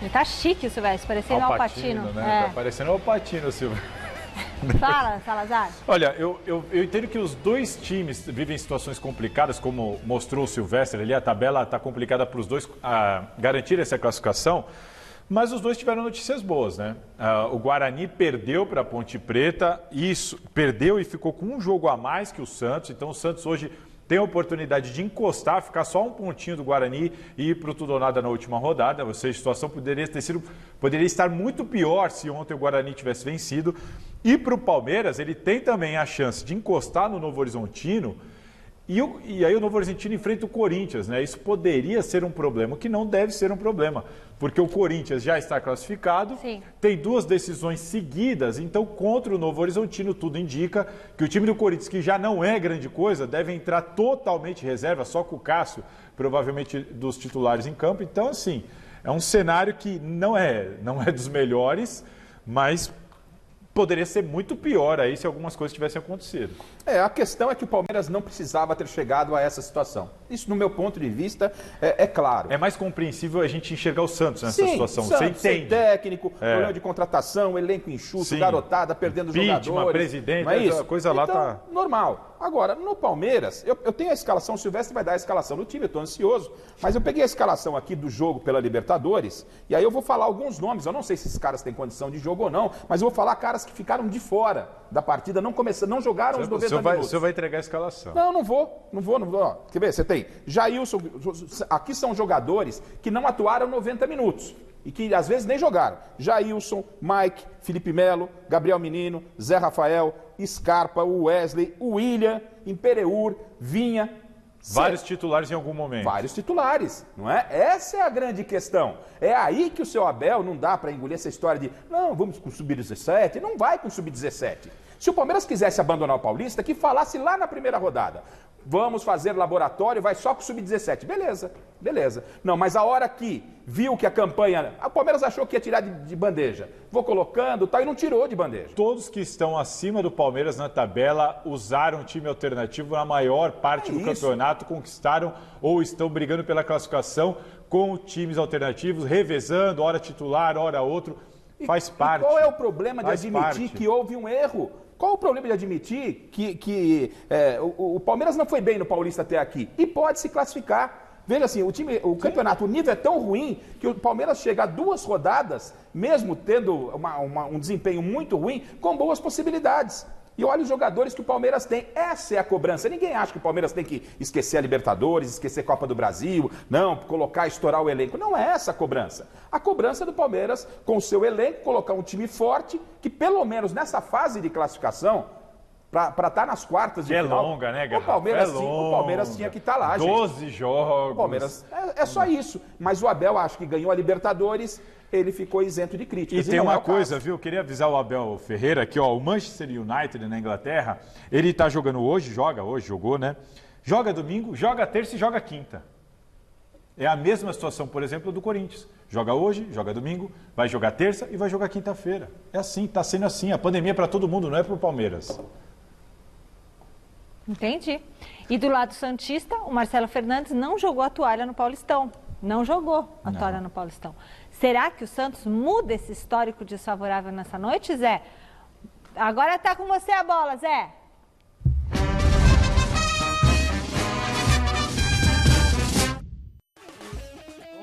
Ele tá chique o Silvestre, parecendo Al Pacino. Né? Tá parecendo Al Pacino, Silvestre. Fala, Salazar. Olha, eu entendo que os dois times vivem situações complicadas, como mostrou o Silvestre ali, a tabela está complicada para os dois garantir essa classificação. Mas os dois tiveram notícias boas, né? O Guarani perdeu para a Ponte Preta, perdeu e ficou com um jogo a mais que o Santos. Então o Santos hoje tem a oportunidade de encostar, ficar só um pontinho do Guarani e ir para o tudo ou nada na última rodada. Ou seja, a situação poderia estar muito pior se ontem o Guarani tivesse vencido. E para o Palmeiras, ele tem também a chance de encostar no Novo Horizontino. E aí o Novo Horizontino enfrenta o Corinthians, né? Isso poderia ser um problema, o que não deve ser um problema, porque o Corinthians já está classificado, Sim. Tem 2 decisões seguidas, então contra o Novo Horizontino tudo indica que o time do Corinthians, que já não é grande coisa, deve entrar totalmente reserva, só com o Cássio, provavelmente dos titulares em campo. Então, assim, é um cenário que não é dos melhores, mas poderia ser muito pior aí se algumas coisas tivessem acontecido. A questão é que o Palmeiras não precisava ter chegado a essa situação. Isso, no meu ponto de vista, é claro. É mais compreensível a gente enxergar o Santos nessa situação. Santos, você entende? sem técnico, problema de contratação, elenco enxuto, Sim. Garotada, perdendo jogadores. Presidente, não é isso? A coisa lá então, tá... normal. Agora, no Palmeiras, eu tenho a escalação, o Silvestre vai dar a escalação no time, eu estou ansioso, mas eu peguei a escalação aqui do jogo pela Libertadores, e aí eu vou falar alguns nomes, eu não sei se esses caras têm condição de jogo ou não, mas eu vou falar caras que ficaram de fora da partida, não jogaram os 90 minutos. O senhor vai entregar a escalação. Não vou. Ó, quer ver? Você tem Jailson, aqui são jogadores que não atuaram 90 minutos. E que às vezes nem jogaram. Jailson, Mike, Felipe Melo, Gabriel Menino, Zé Rafael, Scarpa, o Wesley, o William, Impereur, Vinha. Vários titulares em algum momento. Vários titulares, não é? Essa é a grande questão. É aí que o seu Abel não dá para engolir essa história de não, vamos com o Sub-17, não vai com o Sub-17. Se o Palmeiras quisesse abandonar o Paulista, que falasse lá na primeira rodada. Vamos fazer laboratório, vai só com o Sub-17. Beleza. Não, mas a hora que viu que a campanha... O Palmeiras achou que ia tirar de bandeja. Vou colocando, tal, e não tirou de bandeja. Todos que estão acima do Palmeiras na tabela usaram time alternativo na maior parte do campeonato, conquistaram ou estão brigando pela classificação com times alternativos, revezando, hora titular, hora outro. Faz parte. Qual é o problema de admitir que houve um erro? Qual o problema de admitir que o Palmeiras não foi bem no Paulista até aqui? E pode se classificar. Veja assim, o campeonato, o nível é tão ruim que o Palmeiras chega a 2 rodadas, mesmo tendo um desempenho muito ruim, com boas possibilidades. E olha os jogadores que o Palmeiras tem. Essa é a cobrança. Ninguém acha que o Palmeiras tem que esquecer a Libertadores, esquecer a Copa do Brasil, não, estourar o elenco. Não é essa a cobrança. A cobrança do Palmeiras, com o seu elenco, colocar um time forte, que pelo menos nessa fase de classificação, para estar nas quartas de final... É longa, né, Garrafa? O Palmeiras tinha que estar lá, 12 gente. jogos. O Palmeiras é só isso. Mas o Abel, acho que ganhou a Libertadores... ele ficou isento de críticas. E tem uma coisa, viu? Eu queria avisar o Abel Ferreira aqui, ó, o Manchester United na Inglaterra, ele tá jogando hoje, jogou, né? Joga domingo, joga terça e joga quinta. É a mesma situação, por exemplo, do Corinthians. Joga hoje, joga domingo, vai jogar terça e vai jogar quinta-feira. É assim, tá sendo assim. A pandemia é para todo mundo, não é para o Palmeiras. Entendi. E do lado santista, o Marcelo Fernandes não jogou a toalha no Paulistão. Não jogou a toalha no Paulistão. Será que o Santos muda esse histórico desfavorável nessa noite, Zé? Agora tá com você a bola, Zé.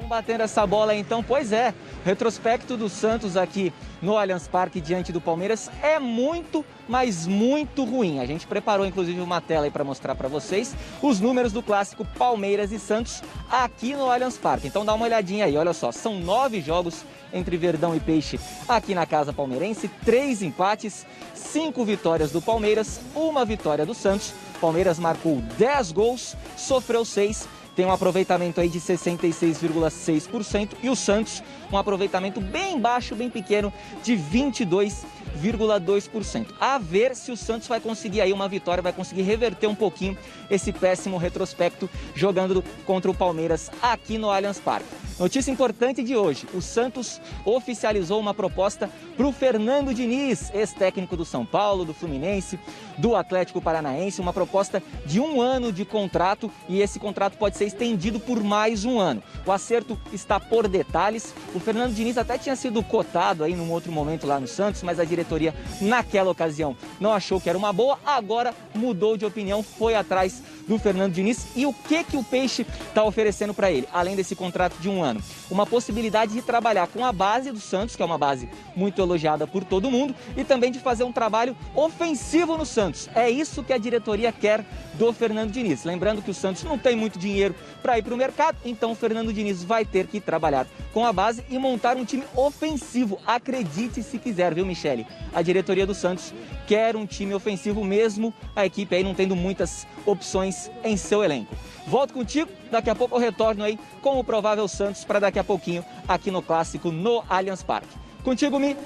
Batendo essa bola então, pois é, o retrospecto do Santos aqui no Allianz Parque diante do Palmeiras é muito, mas muito ruim. A gente preparou inclusive uma tela aí para mostrar para vocês os números do clássico Palmeiras e Santos aqui no Allianz Parque. Então dá uma olhadinha aí, olha só, são 9 jogos entre Verdão e Peixe aqui na casa palmeirense, 3 empates, 5 vitórias do Palmeiras, 1 vitória do Santos. O Palmeiras marcou 10 gols, sofreu 6, tem um aproveitamento aí de 66,6% e o Santos um aproveitamento bem baixo, bem pequeno, de 22,2%. A ver se o Santos vai conseguir aí uma vitória, vai conseguir reverter um pouquinho esse péssimo retrospecto jogando contra o Palmeiras aqui no Allianz Parque. Notícia importante de hoje, o Santos oficializou uma proposta para o Fernando Diniz, ex-técnico do São Paulo, do Fluminense, do Atlético Paranaense, uma proposta de 1 ano de contrato e esse contrato pode ser estendido por mais 1 ano. O acerto está por detalhes. O Fernando Diniz até tinha sido cotado aí num outro momento lá no Santos, mas a diretoria naquela ocasião não achou que era uma boa, agora mudou de opinião, foi atrás do Fernando Diniz. E o que o Peixe está oferecendo para ele, além desse contrato de 1 ano? Uma possibilidade de trabalhar com a base do Santos, que é uma base muito elogiada por todo mundo, e também de fazer um trabalho ofensivo no Santos. É isso que a diretoria quer do Fernando Diniz. Lembrando que o Santos não tem muito dinheiro para ir para o mercado, então o Fernando Diniz vai ter que trabalhar com a base e montar um time ofensivo. Acredite se quiser, viu, Michele? A diretoria do Santos quer um time ofensivo mesmo, a equipe aí não tendo muitas opções em seu elenco. Volto contigo, daqui a pouco eu retorno aí com o provável Santos para daqui a pouquinho aqui no Clássico no Allianz Parque. Contigo, Mi.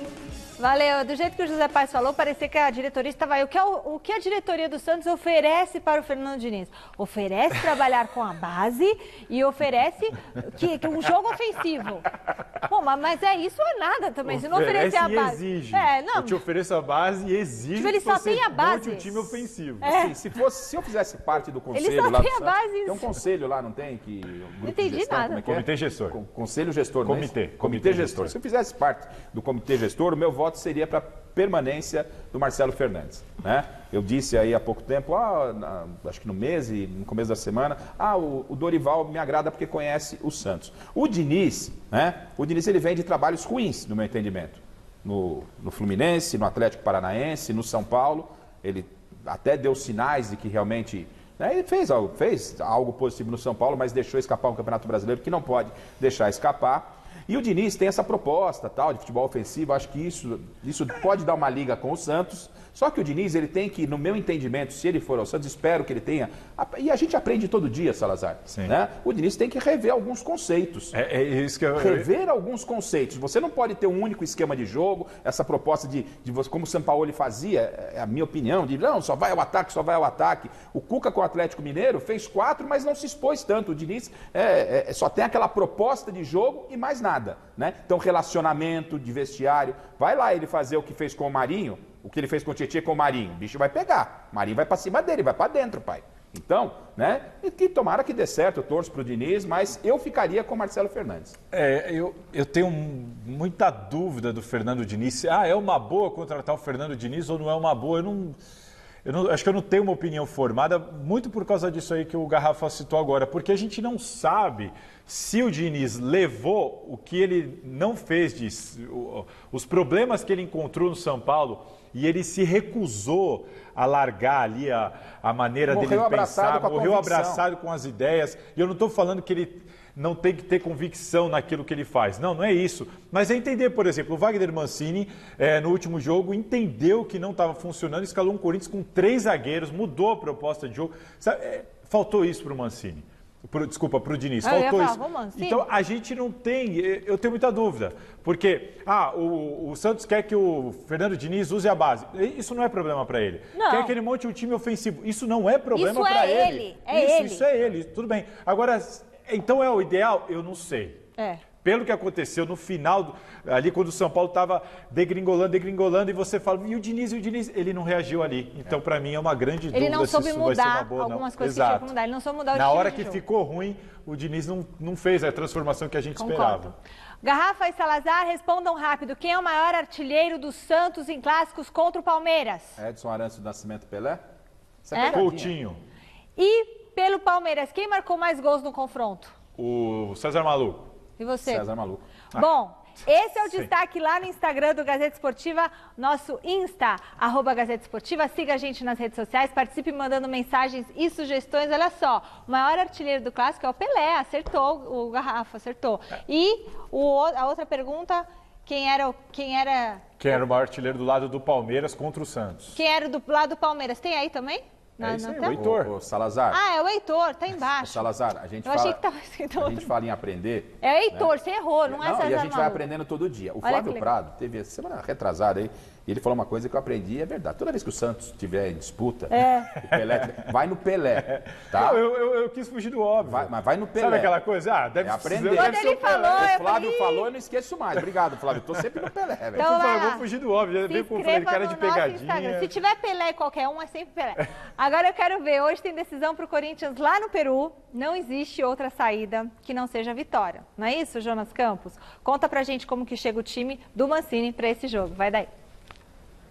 Valeu. Do jeito que o José Paes falou, parecia que a diretoria estava aí. O que a diretoria do Santos oferece para o Fernando Diniz? Oferece trabalhar com a base e oferece um jogo ofensivo. Bom, mas é isso ou é nada também. Se não oferecer a base... Exige. Não. Eu te ofereço a base e exige tipo, ele que só você tem a base. monte um time ofensivo. Sim, se eu fizesse parte do conselho ele só lá tem a base. Tem um conselho lá, não tem? Que, não entendi gestão, nada. Como é que é? Comitê gestor. Conselho gestor, Comitê. Não é Comitê gestor. Se eu fizesse parte do comitê gestor, o meu voto seria para permanência do Marcelo Fernandes, né? Eu disse aí há pouco tempo, acho que no começo da semana, o Dorival me agrada porque conhece o Santos. O Diniz, né? O Diniz ele vem de trabalhos ruins, no meu entendimento. No Fluminense, no Atlético Paranaense, no São Paulo, ele até deu sinais de que realmente... Ele fez algo positivo no São Paulo, mas deixou escapar um Campeonato Brasileiro que não pode deixar escapar. E o Diniz tem essa proposta tal, de futebol ofensivo, acho que isso pode dar uma liga com o Santos. Só que o Diniz, ele tem que, no meu entendimento, se ele for ao Santos, espero que ele tenha... E a gente aprende todo dia, Salazar. Né? O Diniz tem que rever alguns conceitos. É isso que rever alguns conceitos. Você não pode ter um único esquema de jogo, essa proposta de como o Sampaoli fazia, é a minha opinião, de não, só vai ao ataque, só vai ao ataque. O Cuca com o Atlético Mineiro fez 4, mas não se expôs tanto. O Diniz só tem aquela proposta de jogo e mais nada. Né? Então, relacionamento de vestiário. Vai lá ele fazer o que fez com o Marinho, o que ele fez com o Tietchan com o Marinho. O bicho vai pegar. O Marinho vai pra cima dele, vai pra dentro, pai. Então, né? E que tomara que dê certo, eu torço pro Diniz, mas eu ficaria com o Marcelo Fernandes. Eu tenho muita dúvida do Fernando Diniz. É uma boa contratar o Fernando Diniz ou não é uma boa? Acho que eu não tenho uma opinião formada, muito por causa disso aí que o Garrafa citou agora, porque a gente não sabe se o Diniz levou o que ele não fez, os problemas que ele encontrou no São Paulo, e ele se recusou a largar ali a maneira dele pensar, morreu abraçado com as ideias. E eu não estou falando que ele não tem que ter convicção naquilo que ele faz. Não é isso. Mas é entender, por exemplo, o Wagner Mancini, no último jogo, entendeu que não estava funcionando, escalou um Corinthians com 3 zagueiros, mudou a proposta de jogo. Faltou isso para o Mancini. Desculpa, para o Diniz, faltou isso. Então, a gente não tem, eu tenho muita dúvida, porque o Santos quer que o Fernando Diniz use a base, isso não é problema para ele. Não. Quer que ele monte um time ofensivo, isso não é problema para ele. Isso é ele, tudo bem. Agora, então é o ideal? Eu não sei. Pelo que aconteceu no final, ali quando o São Paulo estava degringolando, e você fala, e o Diniz, ele não reagiu ali. Então, para mim, é uma grande dúvida. Ele não soube mudar boa, algumas coisas que tinha que mudar. Ele não soube mudar o Na estilo hora de que jogo. ficou ruim, o Diniz não fez a transformação que a gente esperava. Garrafa e Salazar, respondam rápido. Quem é o maior artilheiro do Santos em clássicos contra o Palmeiras? Edson Arantes do Nascimento Pelé? Coutinho. E pelo Palmeiras, quem marcou mais gols no confronto? O César Maluco. E você? César Maluco. Bom, esse é o destaque lá no Instagram do Gazeta Esportiva, nosso Insta, @Gazeta Esportiva. Siga a gente nas redes sociais, participe mandando mensagens e sugestões. Olha só, o maior artilheiro do Clássico é o Pelé, acertou, o Garrafa acertou. E a outra pergunta, quem era o maior artilheiro do lado do Palmeiras contra o Santos? Quem era do lado do Palmeiras? Tem aí também? É isso aí, o Heitor. O Salazar. Ah, é o Heitor, tá embaixo. O Salazar, a gente achei que tava escrito outro. A gente fala em aprender. É o Heitor, você errou, não é César E a gente vai Maluco. aprendendo todo dia. O Olha Flávio Prado teve essa semana retrasada aí, e ele falou uma coisa que eu aprendi e é verdade. Toda vez que o Santos tiver em disputa, o Pelé, vai no Pelé, tá? Não, eu quis fugir do óbvio. Mas vai no Pelé. Sabe aquela coisa? Ah, deve aprender. Quando ele falou, o Flávio falou, eu não esqueço mais. Obrigado, Flávio. Tô sempre no Pelé, velho. Então, eu vou fugir do óbvio. Veio com cara de pegadinha. Se tiver Pelé qualquer um, é sempre Pelé. Agora eu quero ver, hoje tem decisão pro Corinthians lá no Peru. Não existe outra saída que não seja vitória. Não é isso, Jonas Campos? Conta pra gente como que chega o time do Mancini pra esse jogo. Vai daí.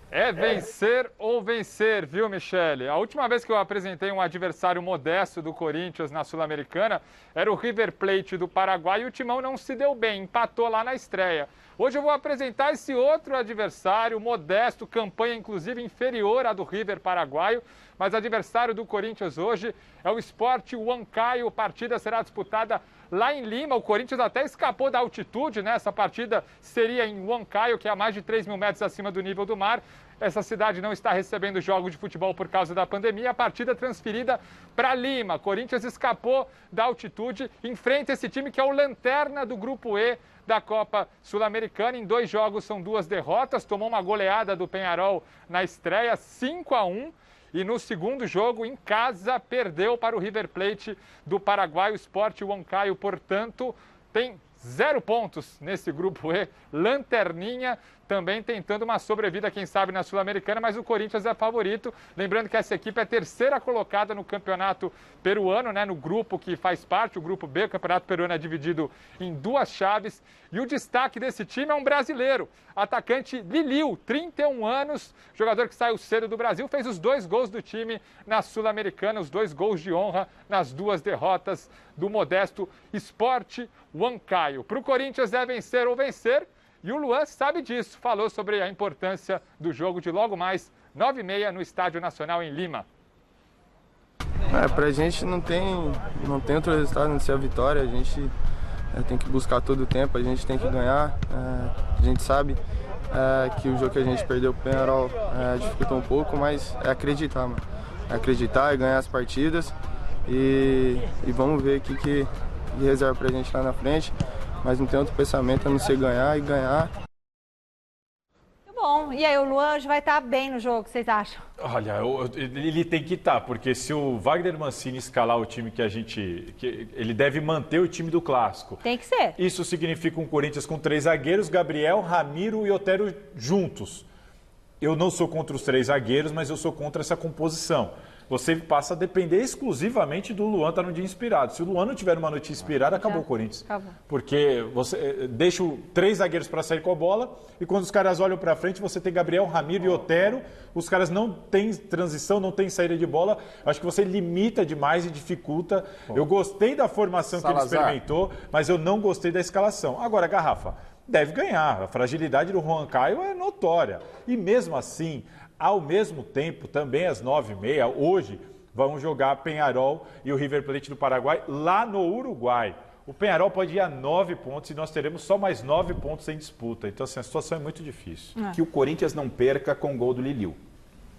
É vencer ou vencer, viu, Michele? A última vez que eu apresentei um adversário modesto do Corinthians na Sul-Americana era o River Plate do Paraguai e o Timão não se deu bem, empatou lá na estreia. Hoje eu vou apresentar esse outro adversário modesto, campanha inclusive inferior à do River paraguaio, mas adversário do Corinthians hoje é o Sport Huancayo. A partida será disputada lá em Lima. O Corinthians até escapou da altitude, né? Essa partida seria em Huancayo, que é a mais de 3.000 metros acima do nível do mar. Essa cidade não está recebendo jogos de futebol por causa da pandemia. A partida transferida para Lima. Corinthians escapou da altitude, enfrenta esse time que é o lanterna do Grupo E da Copa Sul-Americana. Em 2 jogos são 2 derrotas. Tomou uma goleada do Peñarol na estreia, 5-1. E no segundo jogo, em casa, perdeu para o River Plate do Paraguai. O Sport Huancayo, portanto, tem 0 pontos nesse Grupo E. Lanterninha, também tentando uma sobrevida, quem sabe, na Sul-Americana, mas o Corinthians é favorito. Lembrando que essa equipe é a 3ª colocada no campeonato peruano, né? No grupo que faz parte, o Grupo B. O campeonato peruano é dividido em 2 chaves. E o destaque desse time é um brasileiro, atacante Liliu, 31 anos, jogador que saiu cedo do Brasil, fez os 2 gols do time na Sul-Americana, os 2 gols de honra nas 2 derrotas do modesto Sport Huancayo. Para o Corinthians é vencer ou vencer, e o Luan sabe disso, falou sobre a importância do jogo de logo mais 9h30 no Estádio Nacional em Lima. Pra gente não tem outro resultado a não ser a vitória. A gente tem que buscar todo o tempo, a gente tem que ganhar. A gente sabe que o jogo que a gente perdeu pro Peñarol dificultou um pouco, mas é acreditar, mano. É acreditar e ganhar as partidas e vamos ver o que reserva pra gente lá na frente. Mas não tem outro pensamento a não ser ganhar e ganhar. Bom, e aí o Luan hoje vai estar bem no jogo, vocês acham? Olha, ele tem que estar, porque se o Wagner Mancini escalar o time ele deve manter o time do Clássico. Tem que ser. Isso significa um Corinthians com 3 zagueiros, Gabriel, Ramiro e Otero juntos. Eu não sou contra os 3 zagueiros, mas eu sou contra essa composição. Você passa a depender exclusivamente do Luan estar no dia inspirado. Se o Luan não tiver uma noite inspirada, acabou o Corinthians. Acabou. Porque você deixa 3 zagueiros para sair com a bola e quando os caras olham para frente, você tem Gabriel, Ramiro e Otero. Os caras não têm transição, não têm saída de bola. Acho que você limita demais e dificulta. Eu gostei da formação Salazar, que ele experimentou, mas eu não gostei da escalação. Agora, Garrafa, deve ganhar. A fragilidade do Huancayo é notória. E mesmo assim, ao mesmo tempo, também às 9h30, hoje, vão jogar Peñarol e o River Plate do Paraguai lá no Uruguai. O Peñarol pode ir a 9 pontos e nós teremos só mais 9 pontos em disputa. Então, assim, a situação é muito difícil. Que o Corinthians não perca com o gol do Liliu.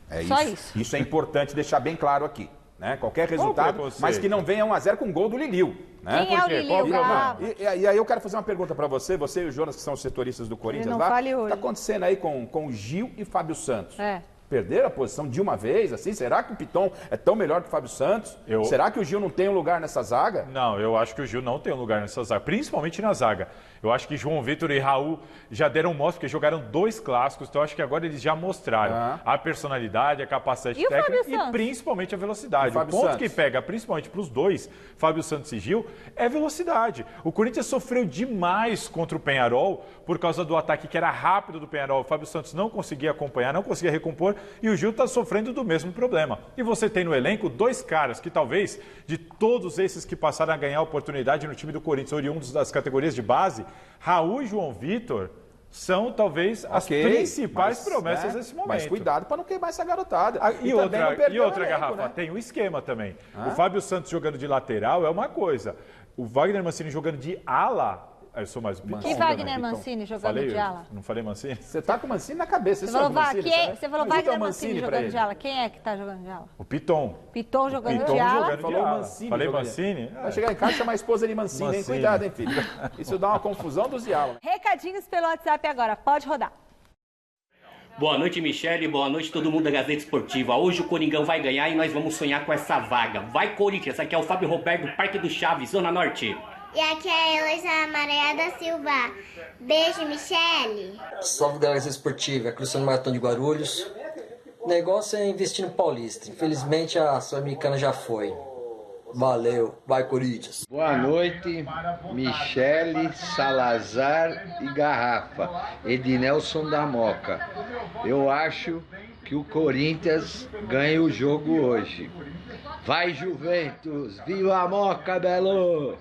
É só isso. Isso é importante deixar bem claro aqui. Né? Qualquer resultado, mas que não venha 1-0 com o gol do Liliu. Né? Quem é o Liliu? E aí eu quero fazer uma pergunta para você e o Jonas, que são os setoristas do Corinthians lá. O que está acontecendo aí com o Gil e Fábio Santos? Perderam a posição de uma vez, assim? Será que o Piton é tão melhor que o Fábio Santos? Será que o Gil não tem um lugar nessa zaga? Não, eu acho que o Gil não tem um lugar nessa zaga, principalmente na zaga. Eu acho que João Vitor e Raul já deram mostra, porque jogaram 2 clássicos, então eu acho que agora eles já mostraram a personalidade, a capacidade técnica e principalmente a velocidade. O ponto que pega, principalmente para os dois, Fábio Santos e Gil, é velocidade. O Corinthians sofreu demais contra o Peñarol por causa do ataque que era rápido do Peñarol. O Fábio Santos não conseguia acompanhar, não conseguia recompor e o Gil está sofrendo do mesmo problema. E você tem no elenco 2 caras que talvez, de todos esses que passaram a ganhar oportunidade no time do Corinthians, oriundos das categorias de base, Raul e João Vitor são talvez as principais promessas desse momento. Mas cuidado para não queimar essa garotada. E outra Garrafa, né? Tem o esquema também. O Fábio Santos jogando de lateral é uma coisa. O Wagner Mancini jogando de ala... Eu sou mais Mancini. E Wagner Mancini jogando de ala? Não falei Mancini? Você tá com o Mancini na cabeça. Você falou Wagner Mancini jogando de ala. Quem é que tá jogando de ala? O Piton. Piton jogando de ala. Falou Mancini. Falei Mancini? Vai chegar em casa e chamar a esposa de Mancini, hein? Cuidado, hein, filho? Isso dá uma confusão dos diálogos. Recadinhos pelo WhatsApp agora. Pode rodar. Boa noite, Michele. Boa noite, todo mundo da Gazeta Esportiva. Hoje o Coringão vai ganhar e nós vamos sonhar com essa vaga. Vai, Corinthians. Aqui é o Fábio Roberto, do Parque do Chaves, Zona Norte. E aqui é a Heloísa Maria da Silva. Beijo, Michele. Salve da Gazeta Esportiva, Cristiano Maratão de Guarulhos. O negócio é investir no Paulista. Infelizmente a Sul-Americana já foi. Valeu, vai Corinthians. Boa noite, Michele, Salazar e Garrafa. Ednelson da Moca. Eu acho que o Corinthians ganha o jogo hoje. Vai Juventus, viva a Moca, Belo!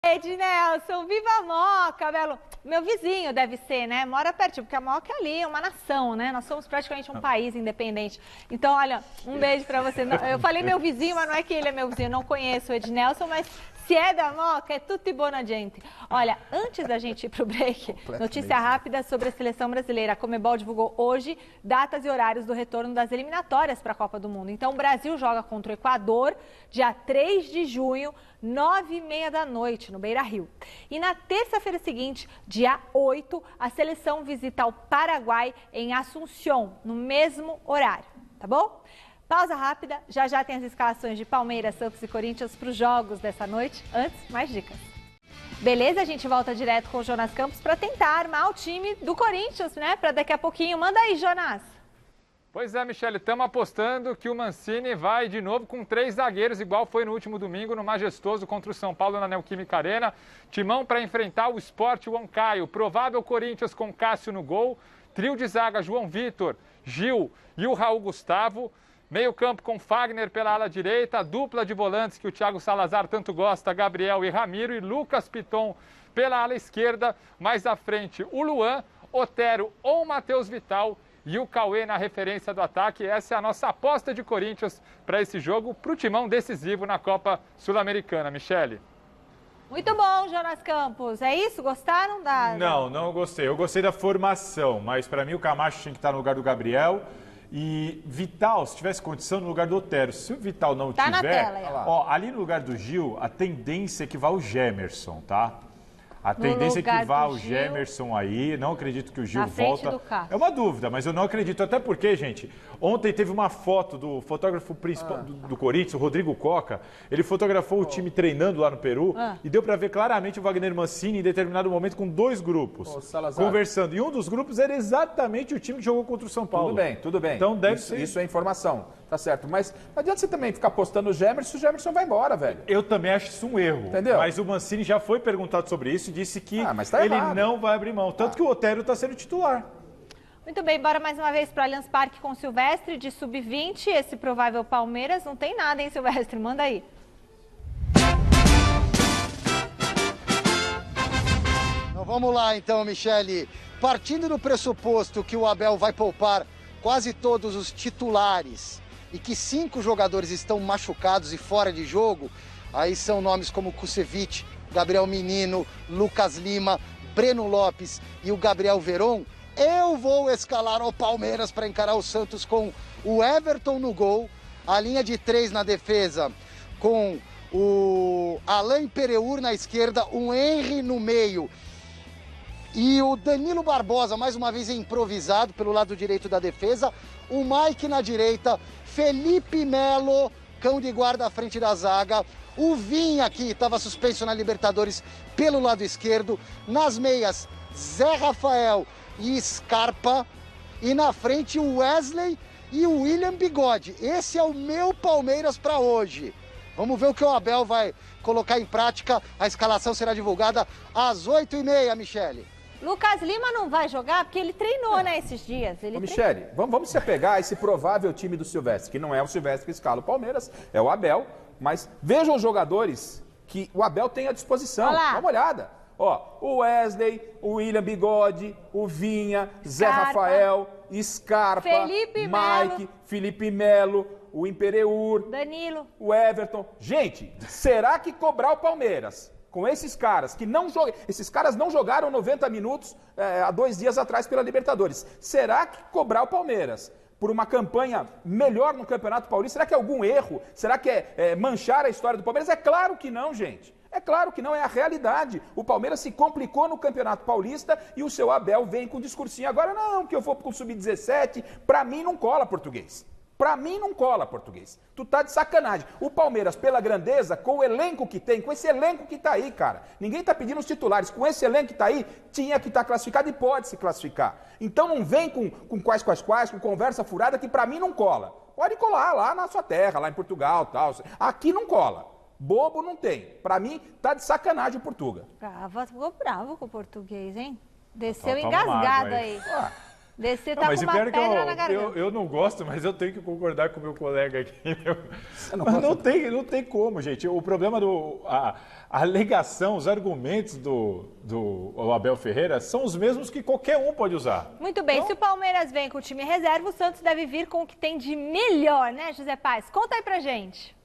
Ednelson, viva a Moca, Belo. Meu vizinho deve ser, né? Mora pertinho, porque a Moca é ali, é uma nação, né? Nós somos praticamente um país independente. Então, olha, um beijo pra você. Eu falei meu vizinho, mas não é que ele é meu vizinho. Eu não conheço o Ednelson, mas se é da Moca, é tudo bona gente. Olha, antes da gente ir pro break, notícia rápida sobre a seleção brasileira. A Conmebol divulgou hoje datas e horários do retorno das eliminatórias para a Copa do Mundo. Então, o Brasil joga contra o Equador, dia 3 de junho, 9h30 da noite, no Beira-Rio. E na terça-feira seguinte, dia 8, a seleção visita o Paraguai em Assunção, no mesmo horário, tá bom? Pausa rápida, já tem as escalações de Palmeiras, Santos e Corinthians para os jogos dessa noite. Antes, mais dicas. Beleza, a gente volta direto com o Jonas Campos para tentar armar o time do Corinthians, né? Para daqui a pouquinho. Manda aí, Jonas. Pois é, Michele, estamos apostando que o Mancini vai de novo com 3 zagueiros, igual foi no último domingo, no Majestoso contra o São Paulo na Neoquímica Arena. Timão para enfrentar o Sport Huancaio. Provável Corinthians com Cássio no gol. Trio de zaga, João Vitor, Gil e o Raul Gustavo. Meio campo com Fagner pela ala direita, dupla de volantes que o Thiago Salazar tanto gosta, Gabriel e Ramiro, e Lucas Piton pela ala esquerda. Mais à frente, o Luan, Otero ou Matheus Vital e o Cauê na referência do ataque. Essa é a nossa aposta de Corinthians para esse jogo, para o timão decisivo na Copa Sul-Americana. Michele. Muito bom, Jonas Campos. É isso? Gostaram da... Não gostei. Eu gostei da formação, mas para mim o Camacho tinha que estar no lugar do Gabriel. E Vital, se tivesse condição, no lugar do Otero. Se o Vital não tiver, na tela, ó, ali no lugar do Gil, a tendência é que vá o Gemerson, tá? A tendência é que vá o Gemerson aí. Não acredito que o Gil volta. É uma dúvida, mas eu não acredito. Até porque, gente, ontem teve uma foto do fotógrafo principal do Corinthians, o Rodrigo Coca. Ele fotografou o time treinando lá no Peru e deu para ver claramente o Wagner Mancini em determinado momento com 2 grupos conversando. E um dos grupos era exatamente o time que jogou contra o São Paulo. Tudo bem. Então deve ser. Isso é informação. Tá certo, mas não adianta você também ficar postando o Gemerson vai embora, velho. Eu também acho isso um erro. Entendeu? Mas o Mancini já foi perguntado sobre isso e disse que tá ele errado. não vai abrir mão. Tanto que o Otero está sendo titular. Muito bem, bora mais uma vez para o Allianz Parque com o Silvestre de sub-20. Esse provável Palmeiras não tem nada, hein, Silvestre? Manda aí. Então, vamos lá então, Michele. Partindo do pressuposto que o Abel vai poupar quase todos os titulares e que 5 jogadores estão machucados e fora de jogo, aí são nomes como Kusevich, Gabriel Menino, Lucas Lima, Breno Lopes e o Gabriel Veron. Eu vou escalar o Palmeiras para encarar o Santos com o Everton no gol, a linha de 3 na defesa com o Alain Pereur na esquerda, o Henry no meio e o Danilo Barbosa, mais uma vez improvisado pelo lado direito da defesa, o Mike na direita, Felipe Melo, cão de guarda à frente da zaga, o Vinha, que estava suspenso na Libertadores pelo lado esquerdo. Nas meias, Zé Rafael e Scarpa. E na frente, o Wesley e o William Bigode. Esse é o meu Palmeiras para hoje. Vamos ver o que o Abel vai colocar em prática. A escalação será divulgada às 8h30, Michele. Lucas Lima não vai jogar porque ele treinou, né, esses dias. Michele, vamos se apegar a esse provável time do Silvestre, que não é o Silvestre que escala o Palmeiras, é o Abel. Mas vejam os jogadores que o Abel tem à disposição. Dá uma olhada. Ó, o Wesley, o William Bigode, o Vinha, Zé Rafael, Scarpa, Mike, Felipe Melo, o Impereur, Danilo, o Everton. Gente, será que cobrar o Palmeiras com esses caras que não jogam, esses caras não jogaram 90 minutos há 2 dias atrás pela Libertadores? Será que cobrar o Palmeiras por uma campanha melhor no Campeonato Paulista, será que é algum erro? Será que é manchar a história do Palmeiras? É claro que não, gente. É claro que não, é a realidade. O Palmeiras se complicou no Campeonato Paulista e o seu Abel vem com um discursinho agora, não, que eu vou pro Sub-17. Pra mim não cola, português. Pra mim não cola, português. Tu tá de sacanagem. O Palmeiras, pela grandeza, com o elenco que tem, com esse elenco que tá aí, cara. Ninguém tá pedindo os titulares. Com esse elenco que tá aí, tinha que estar classificado e pode se classificar. Então não vem com quais, com conversa furada que pra mim não cola. Pode colar lá na sua terra, lá em Portugal, tal. Aqui não cola. Bobo não tem. Pra mim, tá de sacanagem o Portuga. Ficou bravo com o português, hein? Desceu engasgado aí. Desceu, tá com uma pedra na garganta. Eu não gosto, mas eu tenho que concordar com o meu colega aqui. Mas não tem como, gente. O problema a alegação, os argumentos do Abel Ferreira são os mesmos que qualquer um pode usar. Muito bem, se o Palmeiras vem com o time reserva, o Santos deve vir com o que tem de melhor, né, José Paz? Conta aí pra gente.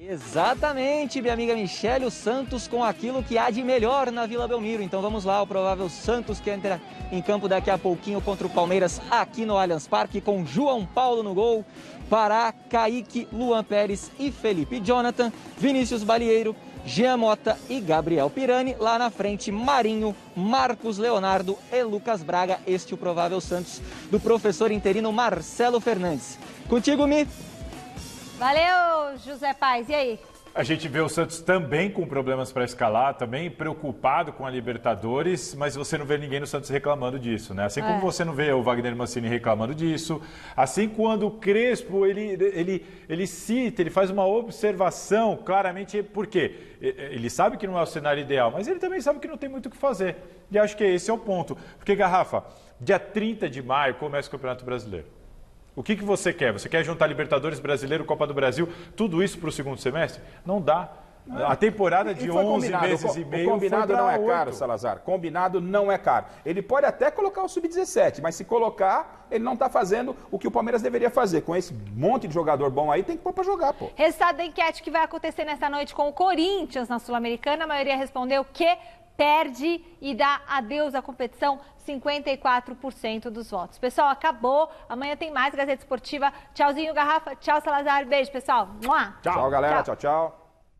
Exatamente, minha amiga Michele, o Santos com aquilo que há de melhor na Vila Belmiro. Então vamos lá, o provável Santos que entra em campo daqui a pouquinho contra o Palmeiras aqui no Allianz Parque, com João Paulo no gol, Pará, Kaique, Luan Pérez e Felipe Jonathan, Vinícius Balieiro, Jean Mota e Gabriel Pirani. Lá na frente, Marinho, Marcos Leonardo e Lucas Braga. Este é o provável Santos do professor interino Marcelo Fernandes. Contigo, Mi. Valeu, José Paz. E aí? A gente vê o Santos também com problemas para escalar, também preocupado com a Libertadores, mas você não vê ninguém no Santos reclamando disso, né? Assim como você não vê o Wagner Mancini reclamando disso, assim quando o Crespo, ele cita, ele faz uma observação, claramente, por quê? Ele sabe que não é o cenário ideal, mas ele também sabe que não tem muito o que fazer. E acho que esse é o ponto. Porque, Garrafa, dia 30 de maio começa o Campeonato Brasileiro. O que você quer? Você quer juntar Libertadores, Brasileiro, Copa do Brasil, tudo isso para o segundo semestre? Não dá. A temporada de 11 meses e meio. O combinado não é caro, Salazar. Combinado não é caro. Ele pode até colocar o Sub-17, mas se colocar, ele não está fazendo o que o Palmeiras deveria fazer. Com esse monte de jogador bom aí, tem que pôr para jogar, pô. Resultado da enquete que vai acontecer nesta noite com o Corinthians na Sul-Americana. A maioria respondeu que perde e dá adeus à competição, 54% dos votos. Pessoal, acabou. Amanhã tem mais Gazeta Esportiva. Tchauzinho, Garrafa. Tchau, Salazar. Beijo, pessoal. Tchau, galera. Tchau, tchau.